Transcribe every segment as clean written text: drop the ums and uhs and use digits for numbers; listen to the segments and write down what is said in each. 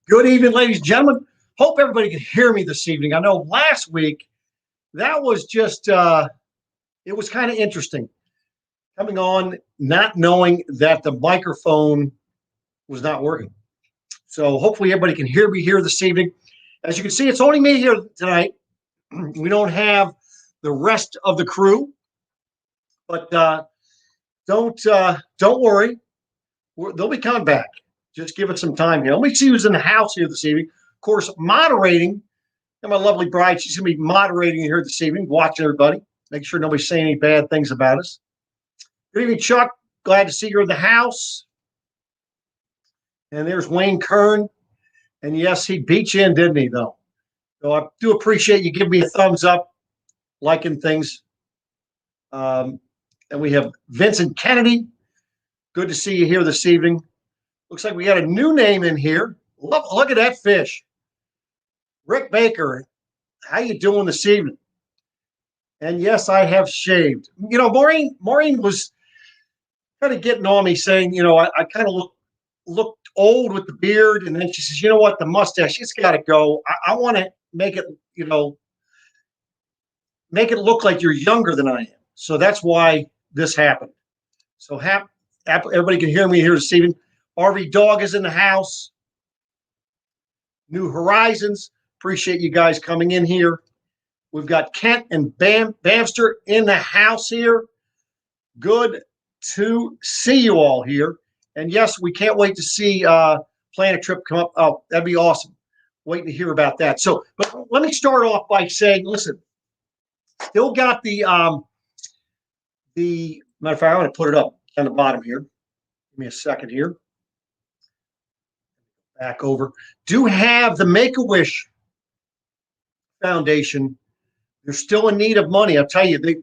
Good evening, ladies and gentlemen. Hope everybody can hear me this evening. I know last week that was just, it was kind of interesting coming on, not knowing that the microphone was not working. So hopefully everybody can hear me here this evening. As you can see, it's only me here tonight. We don't have the rest of the crew, but don't worry. They'll be coming back. Just give it some time here. Let me see who's in the house here this evening. Of course, moderating. And my lovely bride, she's going to be moderating here this evening, watching everybody, making sure nobody's saying any bad things about us. Good evening, Chuck. Glad to see you in the house. And there's Wayne Kern. And yes, he beat you in, didn't he, though? So I do appreciate you giving me a thumbs up, liking things. And we have Vincent Kennedy. Good to see you here this evening. Looks like we got a new name in here. Look at that fish. Rick Baker, how you doing this evening? And yes, I have shaved. You know, Maureen was kind of getting on me saying, you know, I kind of looked old with the beard. And then she says, you know what, the mustache, it's got to go. I want to make it, you know, make it look like you're younger than I am. So that's why this happened. So everybody can hear me here this evening. RV Dog is in the house. New Horizons. Appreciate you guys coming in here. We've got Kent and Bamster in the house here. Good to see you all here. And yes, we can't wait to see Plan a Trip come up. Oh, that'd be awesome. Waiting to hear about that. So, but let me start off by saying, listen, still got the matter of fact, I want to put it up on the bottom here. Give me a second here. Back over. Do have the Make-A-Wish Foundation. They're still in need of money. I'll tell you, they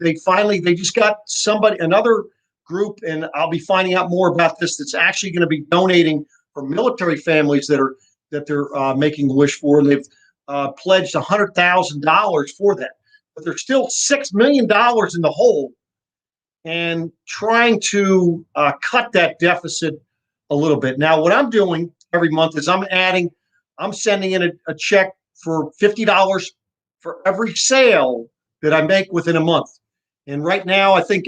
just got another group, and I'll be finding out more about this, that's actually going to be donating for military families that they're making a wish for. And they've pledged $100,000 for that. But they're still $6 million in the hole and trying to cut that deficit a little bit. Now, what I'm doing every month is I'm sending in a check for $50 for every sale that I make within a month. And right now, I think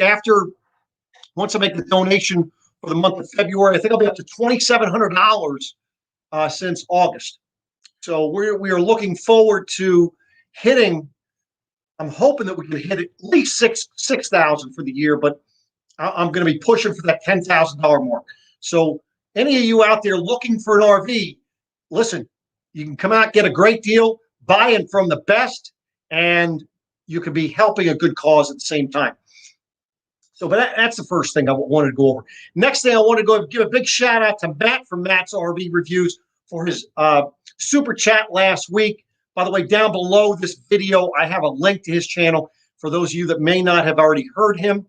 once I make the donation for the month of February, I think I'll be up to $2,700 since August. So we are looking forward to hitting. I'm hoping that we can hit at least 6,000 for the year, but I'm going to be pushing for that $10,000 mark. So any of you out there looking for an RV, listen, you can come out, get a great deal, buying from the best, and you could be helping a good cause at the same time. So, but that's the first thing I wanted to go over. Next thing I want to give a big shout out to Matt from Matt's RV Reviews for his super chat last week. By the way, down below this video, I have a link to his channel. For those of you that may not have already heard him,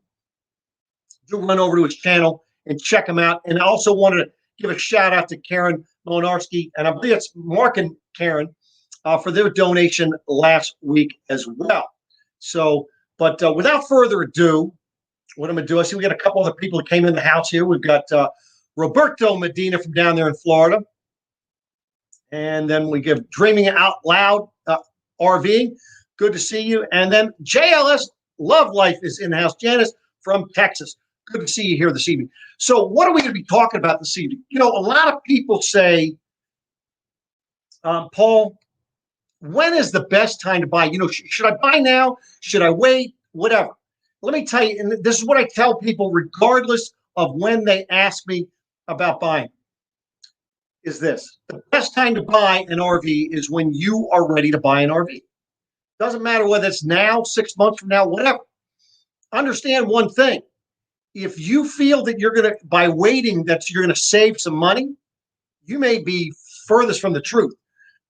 do run over to his channel and check him out. And I also wanted to give a shout out to Karen Mlynarczk, and I believe it's Mark and Karen, for their donation last week as well. So, but without further ado, what I'm going to do, I see we got a couple other people that came in the house here. We've got Roberto Medina from down there in Florida. And then we give Dreaming Out Loud RV. Good to see you. And then JLS Love Life is in the house. Janice from Texas. Good to see you here this evening. So what are we going to be talking about this evening? You know, a lot of people say, Paul, when is the best time to buy? You know, should I buy now? Should I wait? Whatever. Let me tell you, and this is what I tell people regardless of when they ask me about buying, is this. The best time to buy an RV is when you are ready to buy an RV. Doesn't matter whether it's now, 6 months from now, whatever. Understand one thing. If you feel that by waiting, that you're going to save some money, you may be furthest from the truth.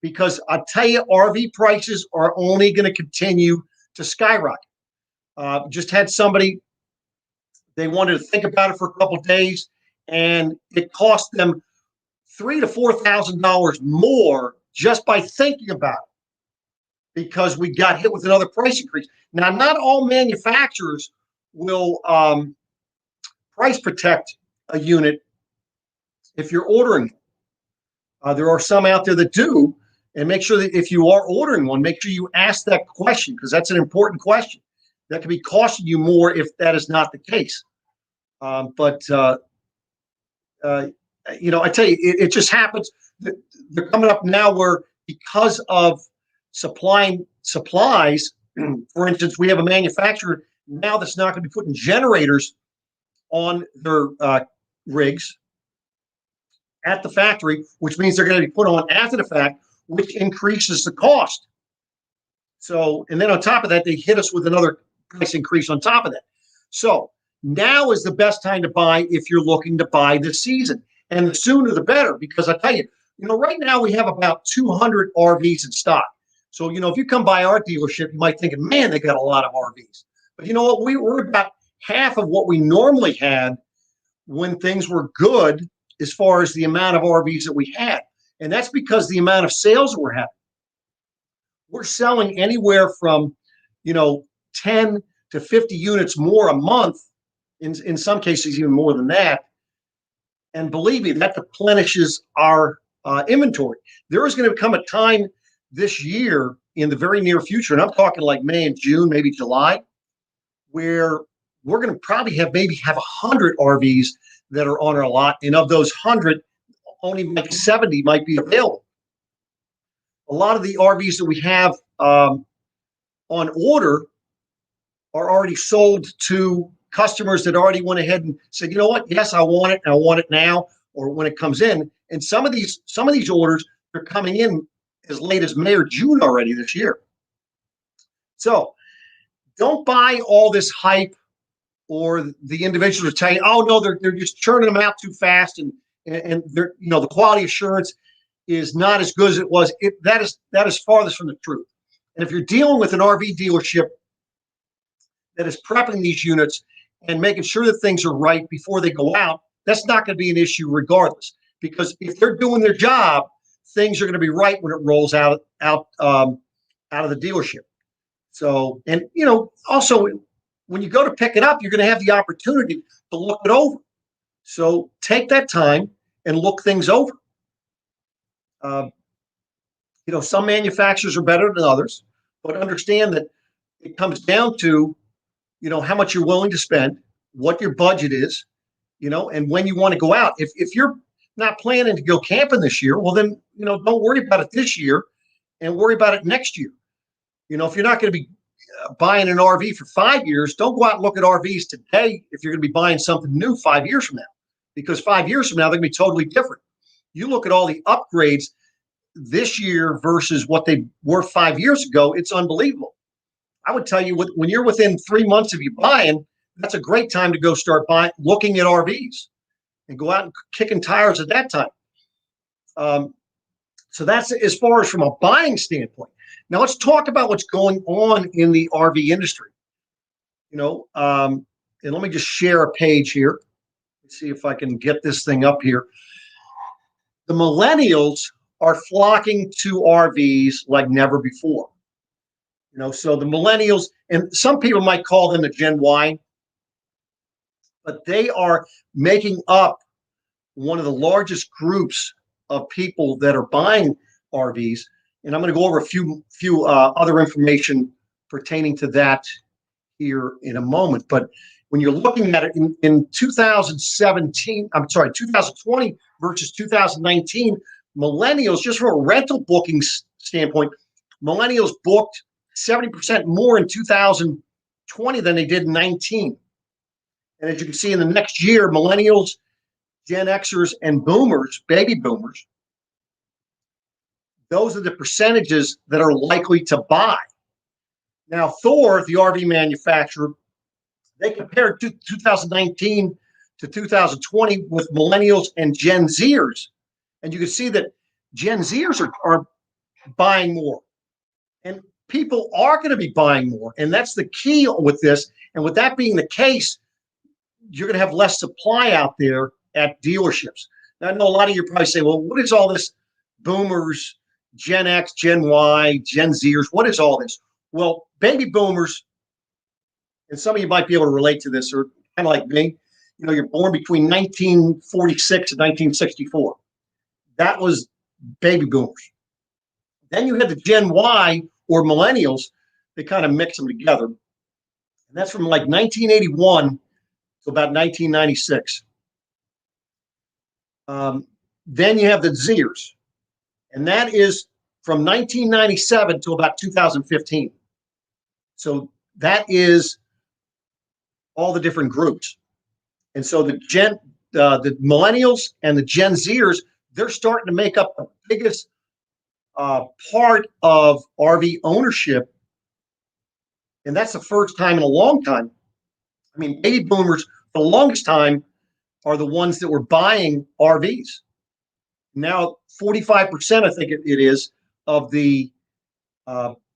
Because I'll tell you, RV prices are only going to continue to skyrocket. Just had somebody, they wanted to think about it for a couple of days, and it cost them $3,000 to $4,000 more just by thinking about it, because we got hit with another price increase. Now, not all manufacturers will price protect a unit if you're ordering. There are some out there that do, and make sure that if you are ordering one, make sure you ask that question, because that's an important question. That could be costing you more if that is not the case. But I tell you, it just happens that they're coming up now where, because of supplying supplies, for instance, we have a manufacturer now that's not going to be putting generators on their rigs at the factory, which means they're going to be put on after the fact, which increases the cost. So, and then on top of that, they hit us with another price increase on top of that. So now is the best time to buy if you're looking to buy this season. And the sooner the better, because I tell you, right now we have about 200 RVs in stock. So, if you come by our dealership, you might think, man, they got a lot of RVs. But you know what? We're about half of what we normally had when things were good as far as the amount of RVs that we had. And that's because the amount of sales that we're having. We're selling anywhere from, 10 to 50 units more a month, in some cases even more than that. And believe me, that replenishes our inventory. There is going to come a time this year in the very near future, and I'm talking like May and June, maybe July, where we're going to probably have 100 RVs that are on our lot. And of those 100, only like 70 might be available. A lot of the RVs that we have on order are already sold to customers that already went ahead and said, you know what? Yes, I want it. And I want it now, or when it comes in. And some of these orders are coming in as late as May or June already this year. So don't buy all this hype, or the individuals are telling you, oh no, they're just churning them out too fast, and they're, the quality assurance is not as good as it was. That is farthest from the truth. And if you're dealing with an RV dealership that is prepping these units and making sure that things are right before they go out, that's not going to be an issue regardless. Because if they're doing their job, things are going to be right when it rolls out of the dealership. So, and also when you go to pick it up, you're going to have the opportunity to look it over. So take that time and look things over. Some manufacturers are better than others, but understand that it comes down to, how much you're willing to spend, what your budget is, and when you want to go out. If you're not planning to go camping this year, well then, don't worry about it this year and worry about it next year. If you're not going to be buying an RV for 5 years, don't go out and look at RVs today if you're going to be buying something new 5 years from now, because 5 years from now, they're going to be totally different. You look at all the upgrades this year versus what they were 5 years ago, it's unbelievable. I would tell you, when you're within 3 months of you buying, that's a great time to go start looking at RVs and go out and kicking tires at that time. So that's as far as from a buying standpoint. Now let's talk about what's going on in the RV industry. And let me just share a page here. Let's see if I can get this thing up here. The millennials are flocking to RVs like never before. So the millennials, and some people might call them the Gen Y, but they are making up one of the largest groups of people that are buying RVs. And I'm going to go over a few other information pertaining to that here in a moment. But when you're looking at it in 2020 versus 2019, millennials, just from a rental booking standpoint, millennials booked 70% more in 2020 than they did in 19. And as you can see, in the next year, millennials, Gen Xers, and boomers, baby boomers, those are the percentages that are likely to buy. Now, Thor, the RV manufacturer, they compared 2019 to 2020 with millennials and Gen Zers. And you can see that Gen Zers are buying more. And people are going to be buying more. And that's the key with this. And with that being the case, you're going to have less supply out there at dealerships. Now, I know a lot of you probably say, well, what is all this boomers, Gen X, Gen Y, Gen Zers? What is all this? Well, baby boomers, and some of you might be able to relate to this, or kind of like me, you're born between 1946 and 1964. That was baby boomers. Then you had the Gen Y or millennials. They kind of mix them together. And that's from like 1981 to about 1996. Then you have the Zers, and that is from 1997 to about 2015. So that is all the different groups. And so the millennials and the Gen Zers, they're starting to make up the biggest part of RV ownership. And that's the first time in a long time. I mean, baby boomers, for the longest time, are the ones that were buying RVs. Now, 45%, I think it is, of the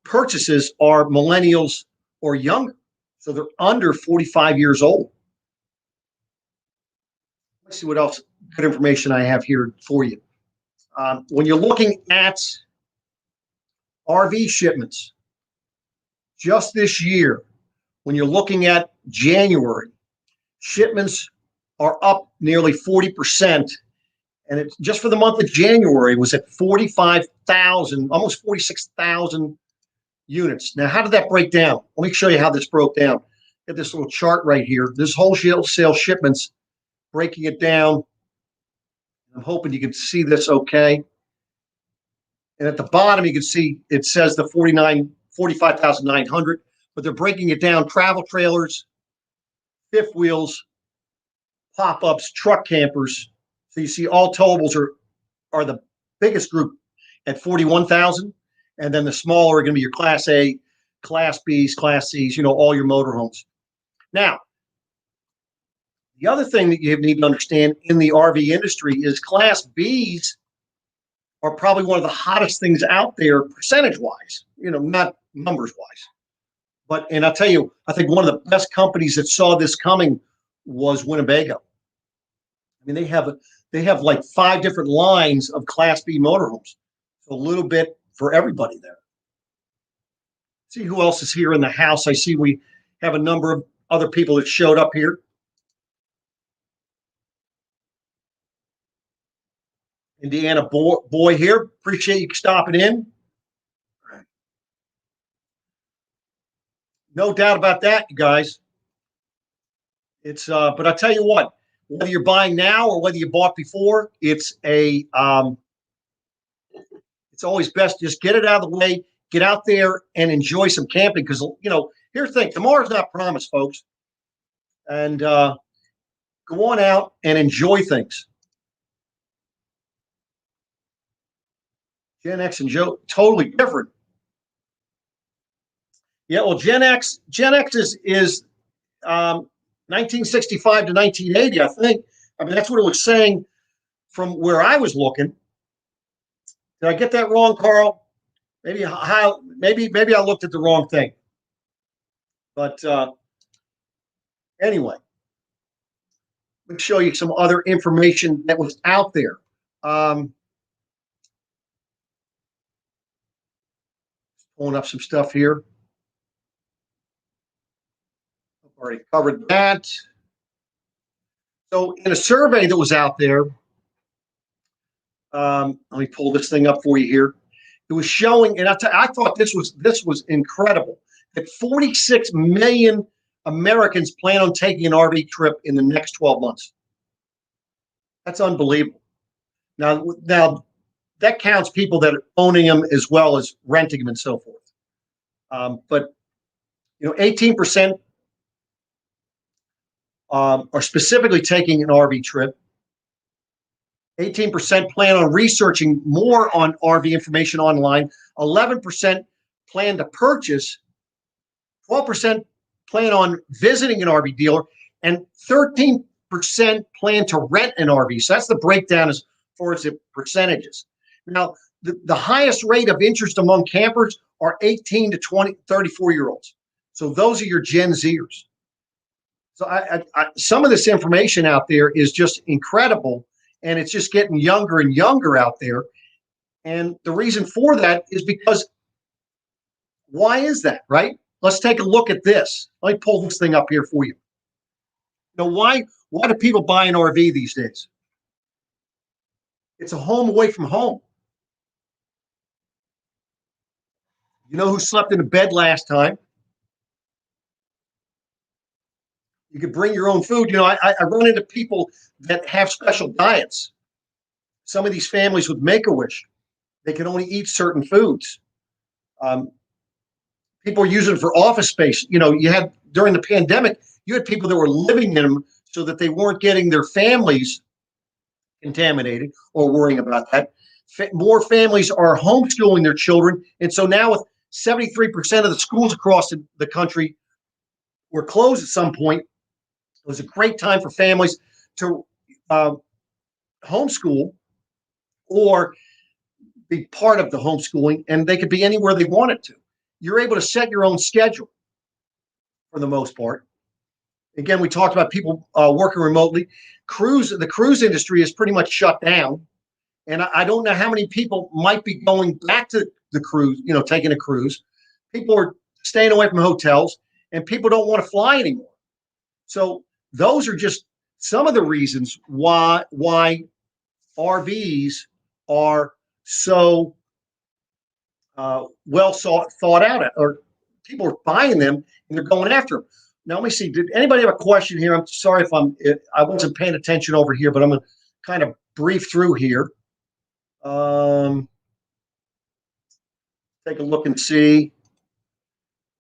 purchases are millennials or younger. So they're under 45 years old. Let's see what else good information I have here for you. When you're looking at RV shipments, just this year, when you're looking at January, shipments are up nearly 40%. And it's just for the month of January was at 45,000, almost 46,000 units. Now, how did that break down? Let me show you how this broke down. Get this little chart right here. This wholesale shipments, breaking it down. I'm hoping you can see this okay. And at the bottom, you can see it says the 45,900, but they're breaking it down. Travel trailers, fifth wheels, pop-ups, truck campers. So you see all totables are the biggest group at 41,000. And then the smaller are going to be your Class A, Class Bs, Class Cs, all your motorhomes. Now, the other thing that you need to understand in the RV industry is Class Bs are probably one of the hottest things out there percentage-wise, not numbers-wise. And I'll tell you, I think one of the best companies that saw this coming was Winnebago. I mean, they have like 5 different lines of Class B motorhomes. So a little bit for everybody there. See who else is here in the house. I see we have a number of other people that showed up here. Indiana boy here. Appreciate you stopping in. No doubt about that, you guys. It's but I tell you what, whether you're buying now or whether you bought before, it's always best to just get it out of the way, get out there and enjoy some camping. Because here's the thing: tomorrow's not promised, folks. And go on out and enjoy things. Gen X and Joe, totally different. Yeah, well, Gen X is 1965 to 1980, I think. I mean, that's what it was saying from where I was looking. Did I get that wrong, Carl? Maybe I looked at the wrong thing. But anyway, let me show you some other information that was out there. Pulling up some stuff here. I've already covered that. So in a survey that was out there, let me pull this thing up for you here. It was showing, and I thought this was incredible, that 46 million Americans plan on taking an RV trip in the next 12 months. That's unbelievable. Now that counts people that are owning them as well as renting them and so forth. But 18% are specifically taking an RV trip. 18% plan on researching more on RV information online. 11% plan to purchase. 12% plan on visiting an RV dealer, and 13% plan to rent an RV. So that's the breakdown as far as the percentages. Now, the highest rate of interest among campers are 18 to 34-year-olds. So those are your Gen Zers. So some of this information out there is just incredible, and it's just getting younger and younger out there. And the reason for that is because why is that, right? Let's take a look at this. Let me pull this thing up here for you. Why do people buy an RV these days? It's a home away from home. You know who slept in a bed last time? You could bring your own food. I run into people that have special diets. Some of these families with Make-A-Wish, they can only eat certain foods. People are using it for office space. You had during the pandemic, you had people that were living in them so that they weren't getting their families contaminated or worrying about that. More families are homeschooling their children. And so now with 73% of the schools across the country were closed at some point, it was a great time for families to homeschool or be part of the homeschooling, and they could be anywhere they wanted to. You're able to set your own schedule for the most part. Again, we talked about people working remotely. The cruise industry is pretty much shut down. And I don't know how many people might be going back to the cruise, taking a cruise. People are staying away from hotels, and people don't want to fly anymore. So those are just some of the reasons why RVs are so well thought out, or people are buying them and they're going after them. Now, let me see. Did anybody have a question here? I'm sorry if I wasn't paying attention over here, but I'm going to kind of brief through here. Take a look and see.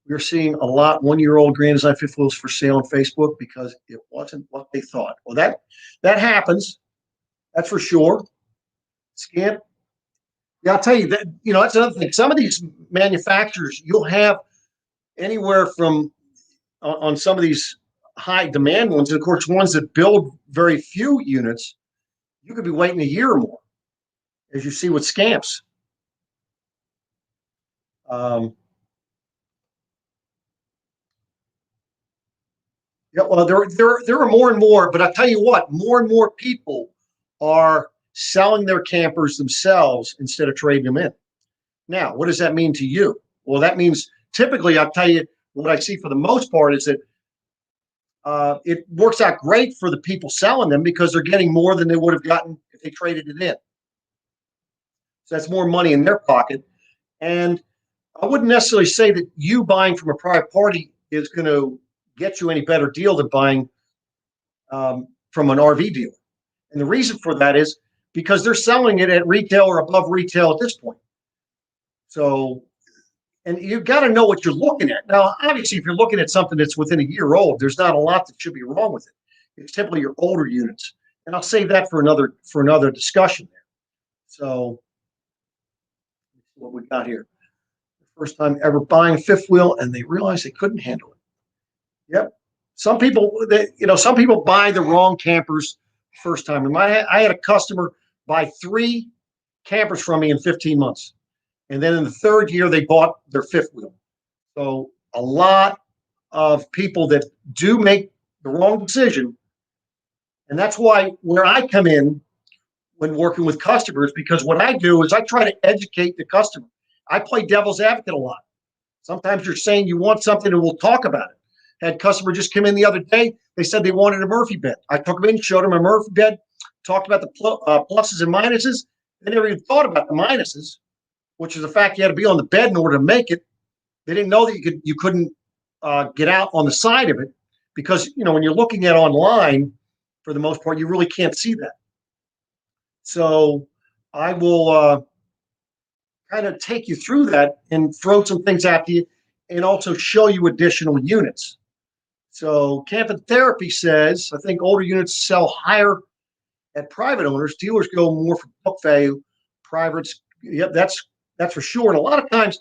We're seeing a lot 1-year-old Grand Design fifth wheels for sale on Facebook because it wasn't what they thought. Well, that happens. That's for sure. Scam. Yeah, I'll tell you that. That's another thing. Some of these manufacturers, you'll have anywhere from on some of these high demand ones, and of course, ones that build very few units, you could be waiting a year or more, as you see with scamps. Yeah, well, there are more and more, but I tell you what, more and more people are selling their campers themselves instead of trading them in. Now, what does that mean to you? Well, that means typically, I'll tell you what I see for the most part is that it works out great for the people selling them because they're getting more than they would have gotten if they traded it in. So that's more money in their pocket. And I wouldn't necessarily say that you buying from a private party is going to get you any better deal than buying from an RV dealer. And the reason for that is because they're selling it at retail or above retail at this point. So, and you've got to know what you're looking at. Now, obviously, if you're looking at something that's within a year old, there's not a lot that should be wrong with it. It's typically your older units. And I'll save that for another discussion there. So, what we got here. First time ever buying a fifth wheel, and they realized they couldn't handle it. Yep. Some people buy the wrong campers first time. I had a customer buy 3 campers from me in 15 months. And then in the 3rd year, they bought their fifth wheel. So a lot of people that do make the wrong decision. And that's why where I come in when working with customers, because what I do is I try to educate the customer. I play devil's advocate a lot. Sometimes you're saying you want something and we'll talk about it. Had a customer just come in the other day. They said they wanted a Murphy bed. I took them in, showed them a Murphy bed, talked about the pluses and minuses. They never even thought about the minuses, which is the fact you had to be on the bed in order to make it. They didn't know that you couldn't get out on the side of it because, when you're looking at online, for the most part, you really can't see that. So I will kind of take you through that and throw some things at you and also show you additional units. So Camping Therapy says, I think older units sell higher at private owners. Dealers go more for book value. Privates, yep, that's for sure. And a lot of times,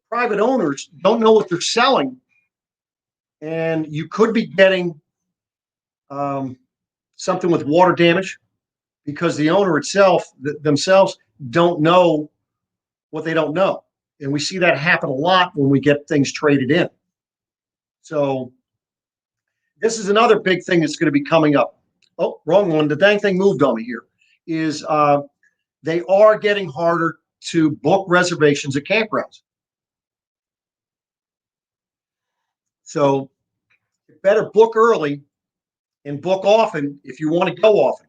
private owners don't know what they're selling, and you could be getting something with water damage because the owner themselves don't know what they don't know. And we see that happen a lot when we get things traded in. So this is another big thing that's going to be coming up. Oh, wrong one. The dang thing moved on me here. Is they are getting harder to book reservations at campgrounds. So you better book early and book often if you want to go often.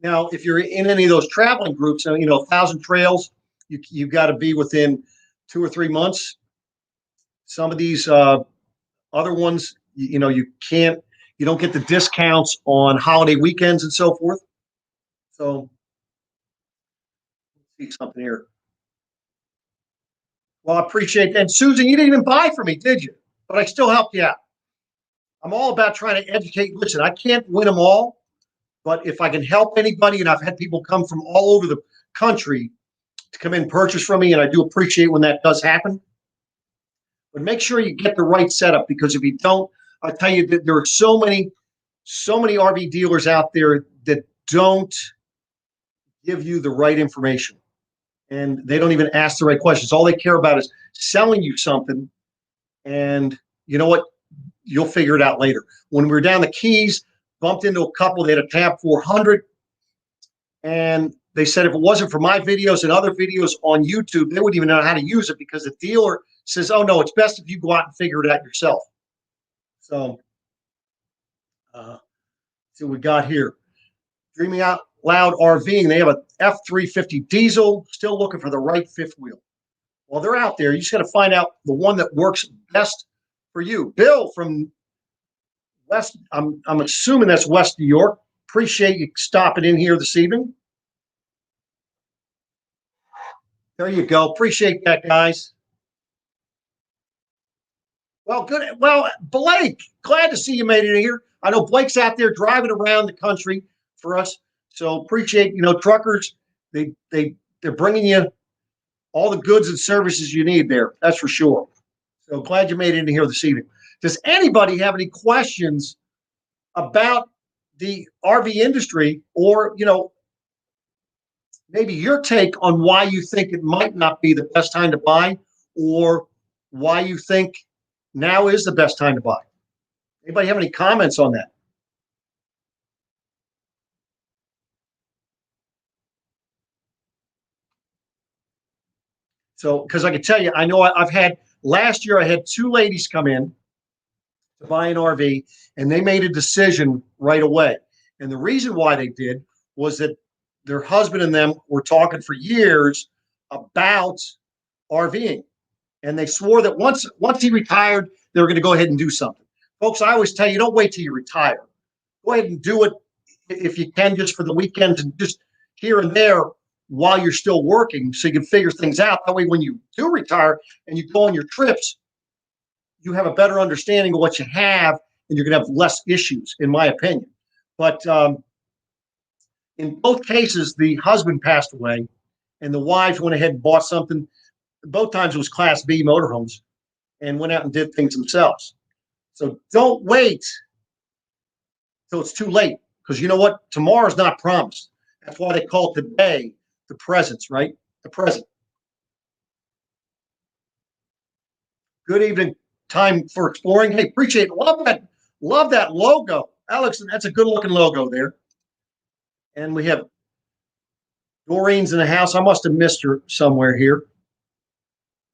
Now, if you're in any of those traveling groups, 1,000 trails, you've got to be within 2 or 3 months. Some of these other ones, you know, you don't get the discounts on holiday weekends and so forth. So let's see something here. Well, I appreciate that. And Susan, you didn't even buy from me, did you? But I still helped you out. I'm all about trying to educate. Listen, I can't win them all, but if I can help anybody, and I've had people come from all over the country to come in and purchase from me, and I do appreciate when that does happen. But make sure you get the right setup, because if you don't, I tell you that there are so many RV dealers out there that don't give you the right information, and they don't even ask the right questions. All they care about is selling you something, and you know what? You'll figure it out later. When we were down the Keys, bumped into a couple. They had a Tab 400, and they said if it wasn't for my videos and other videos on YouTube, they wouldn't even know how to use it, because the dealer says, oh, no, it's best if you go out and figure it out yourself. So, see what we got here. Dreaming Out Loud RVing. They have a F350 diesel, still looking for the right fifth wheel. Well, they're out there. You just got to find out the one that works best for you. Bill from West, I'm assuming that's West New York. Appreciate you stopping in here this evening. There you go. Appreciate that, guys. Well, good. Well, Blake, glad to see you made it here. I know Blake's out there driving around the country for us, so appreciate, you know, truckers. They're bringing you all the goods and services you need there. That's for sure. So glad you made it in here this evening. Does anybody have any questions about the RV industry, or, you know, maybe your take on why you think it might not be the best time to buy, or why you think now is the best time to buy? Anybody have any comments on that? So, because I can tell you, I know I've had, last year I had 2 ladies come in to buy an RV, and they made a decision right away. And the reason why they did was that their husband and them were talking for years about RVing. And they swore that once he retired, they were going to go ahead and do something. Folks, I always tell you, don't wait till you retire. Go ahead and do it if you can, just for the weekends and just here and there while you're still working, so you can figure things out. That way, when you do retire and you go on your trips, you have a better understanding of what you have, and you're going to have less issues, in my opinion. But in both cases, the husband passed away, and the wives went ahead and bought something. Both times it was Class B motorhomes, and went out and did things themselves. So don't wait till it's too late, because you know what? Tomorrow's not promised. That's why they call today the presents, right? The present. Good evening. Time for exploring. Hey, appreciate it. Love that logo. Alex, that's a good looking logo there. And we have Doreen's in the house. I must have missed her somewhere here.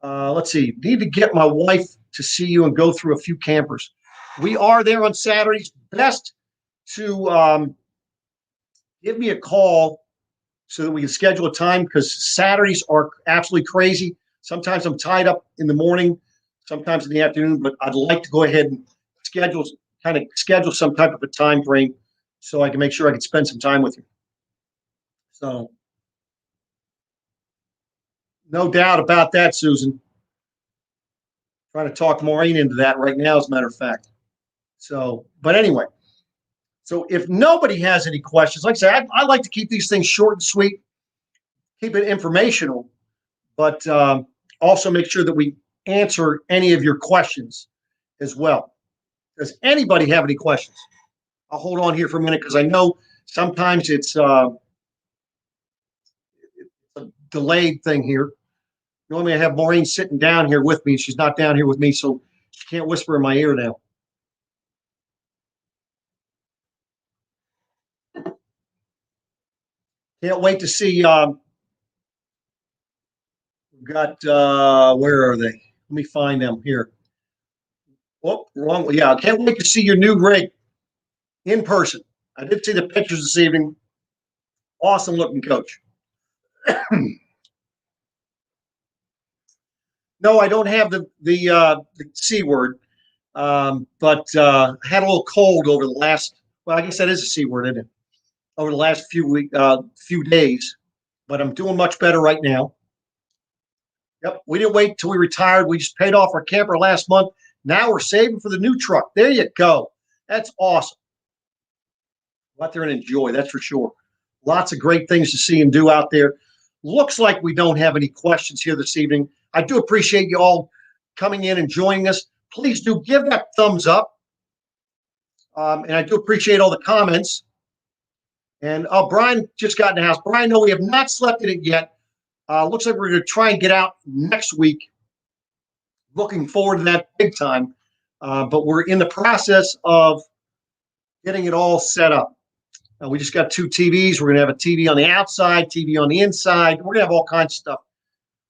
Let's see. Need to get my wife to see you and go through a few campers. We are there on Saturdays. Best to give me a call so that we can schedule a time, because Saturdays are absolutely crazy. Sometimes I'm tied up in the morning, sometimes in the afternoon, but I'd like to go ahead and schedule some type of a time frame so I can make sure I can spend some time with you. So no doubt about that, Susan. Trying to talk Maureen into that right now, as a matter of fact. So, but anyway, so if nobody has any questions, like I said, I like to keep these things short and sweet, keep it informational, but also make sure that we answer any of your questions as well. Does anybody have any questions? I'll hold on here for a minute, because I know sometimes it's a delayed thing here. Normally I have Maureen sitting down here with me. She's not down here with me, so she can't whisper in my ear now. Can't wait to see. We've got, where are they? Let me find them here. Oh, wrong. Yeah, I can't wait to see your new rig in person. I did see the pictures this evening. Awesome looking, coach. No, I don't have the C word, but I had a little cold over the last. Well, I guess that is a C word, isn't it? Over the last few days, but I'm doing much better right now. Yep, we didn't wait until we retired. We just paid off our camper last month. Now we're saving for the new truck. There you go. That's awesome. Go out there and enjoy. That's for sure. Lots of great things to see and do out there. Looks like we don't have any questions here this evening. I do appreciate you all coming in and joining us. Please do give that thumbs up. And I do appreciate all the comments. And Brian just got in the house. Brian, no, we have not slept in it yet. Looks like we're going to try and get out next week. Looking forward to that big time. But we're in the process of getting it all set up. We just got 2 TVs. We're going to have a TV on the outside, TV on the inside. We're going to have all kinds of stuff.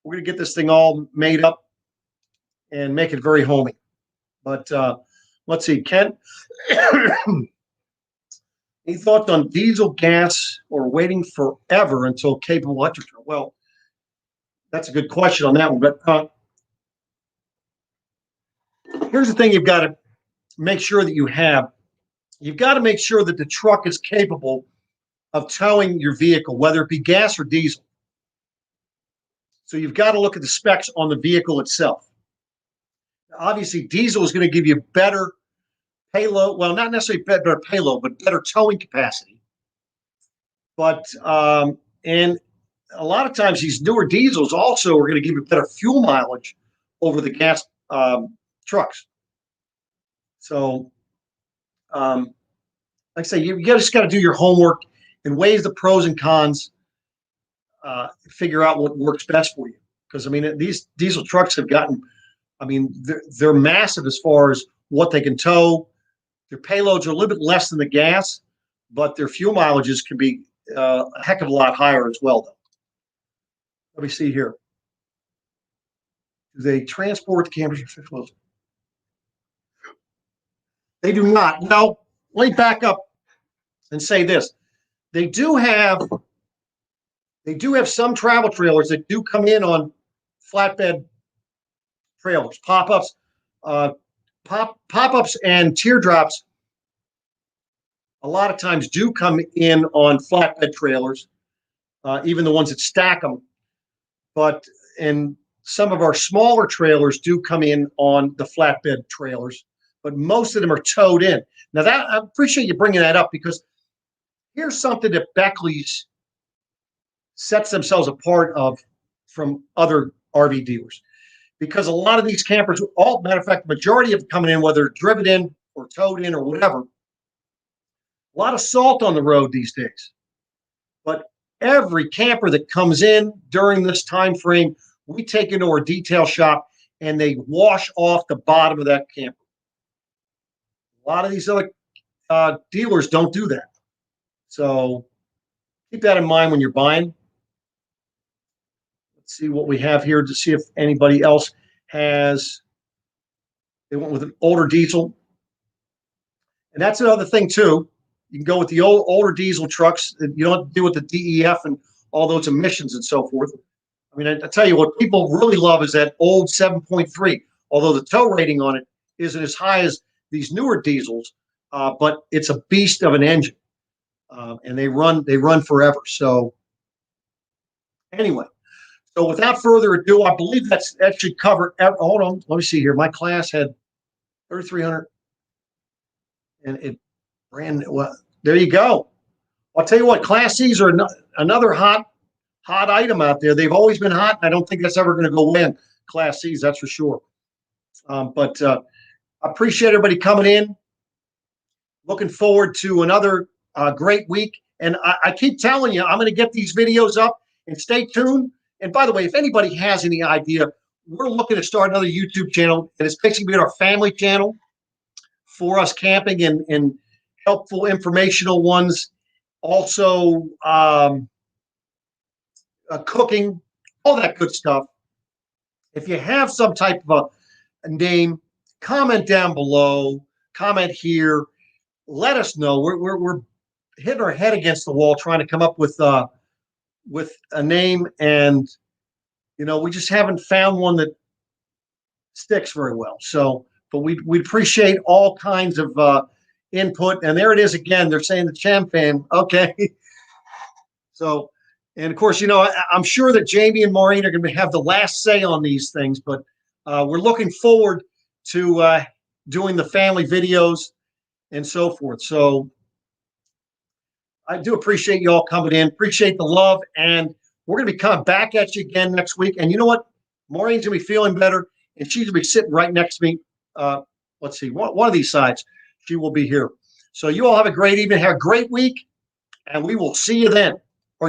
We're going to get this thing all made up and make it very homey. But let's see, Ken. Any thoughts on diesel, gas, or waiting forever until capable electric? Well, that's a good question on that one. But here's the thing you've got to make sure that you have. You've got to make sure that the truck is capable of towing your vehicle, whether it be gas or diesel. So you've got to look at the specs on the vehicle itself. Obviously, diesel is going to give you better payload. Well, not necessarily better payload, but better towing capacity. But and a lot of times these newer diesels also are going to give you better fuel mileage over the gas trucks. So, like I say, you just got to do your homework and weigh the pros and cons. Figure out what works best for you. Because I mean, these diesel trucks have gotten. I mean, they're massive as far as what they can tow. Their payloads are a little bit less than the gas, but their fuel mileages can be a heck of a lot higher as well, though. Let me see here. Do they transport the campers? They do not. No, let me back up and say this. They do have some travel trailers that do come in on flatbed trailers, pop-ups, pop-ups and teardrops. A lot of times do come in on flatbed trailers, even the ones that stack them. But in some of our smaller trailers do come in on the flatbed trailers, but most of them are towed in. Now that I appreciate you bringing that up because here's something that Beckley's sets themselves apart from other RV dealers. Because a lot of these campers, matter of fact, the majority of them coming in, whether driven in or towed in or whatever, a lot of salt on the road these days. But every camper that comes in during this time frame, we take into our detail shop and they wash off the bottom of that camper. A lot of these other dealers don't do that. So keep that in mind when you're buying. Let's see what we have here to see if anybody else has. They went with an older diesel. And that's another thing, too. You can go with the older diesel trucks. You don't have to deal with the DEF and all those emissions and so forth. I mean, I tell you what people really love is that old 7.3, although the tow rating on it isn't as high as these newer diesels, but it's a beast of an engine. And they run forever. So anyway, so without further ado, I believe that should cover. Hold on, let me see here. My class had 3,300, and it ran. Well, there you go. I'll tell you what, Class C's are another hot item out there. They've always been hot, and I don't think that's ever going to go away in Class C's. That's for sure. But I appreciate everybody coming in. Looking forward to another great week. And I keep telling you, I'm going to get these videos up and stay tuned. And by the way, if anybody has any idea, we're looking to start another YouTube channel, and it's basically our family channel for us camping and helpful informational ones. Also, cooking, all that good stuff. If you have some type of a name, comment down below, comment here. Let us know. We're hitting our head against the wall trying to come up with a name, and we just haven't found one that sticks very well. So, but we appreciate all kinds of input. And there it is again. They're saying the Cham fan. Okay. So, and of course, I'm sure that Jamie and Maureen are going to have the last say on these things, but we're looking forward to doing the family videos and so forth. So I do appreciate you all coming in, appreciate the love, and we're going to be coming back at you again next week. And you know what? Maureen's going to be feeling better, and she's going to be sitting right next to me. Let's see, one of these sides. She will be here. So you all have a great evening, have a great week, and we will see you then.